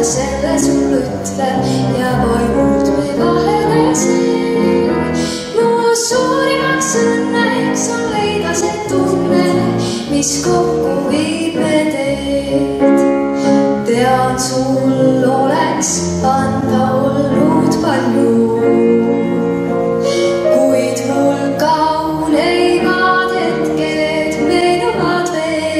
Selle sul ütlen ja vaimult me vahenesin. Mu suurimaks õnneks on leida see tunne, mis kokku viib me teed. Tean, sul oleks anda olnud palju, kuid mul kauneimad hetked meenuvad veel.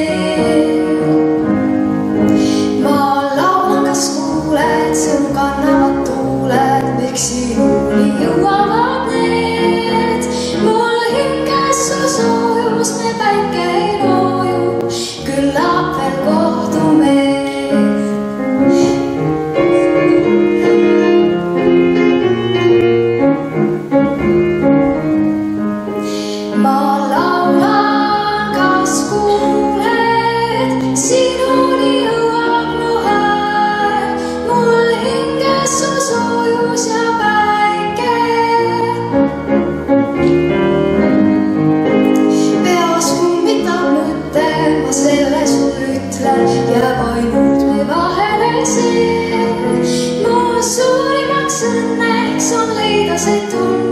Su kannavad tuuled, miks sinuni jõuavad need. Mul hinges su soojus, me päike ei looju, küllap veel kohtume. Ma laulan, kas kuuled, sinuni jõuab mu hääl. Mul hinges su soojus ja päike. Peas kummitab mõte, ma selle sul ütlen ja ainult me vahenesin. Mu suurimaks õnneks on leida see tunne,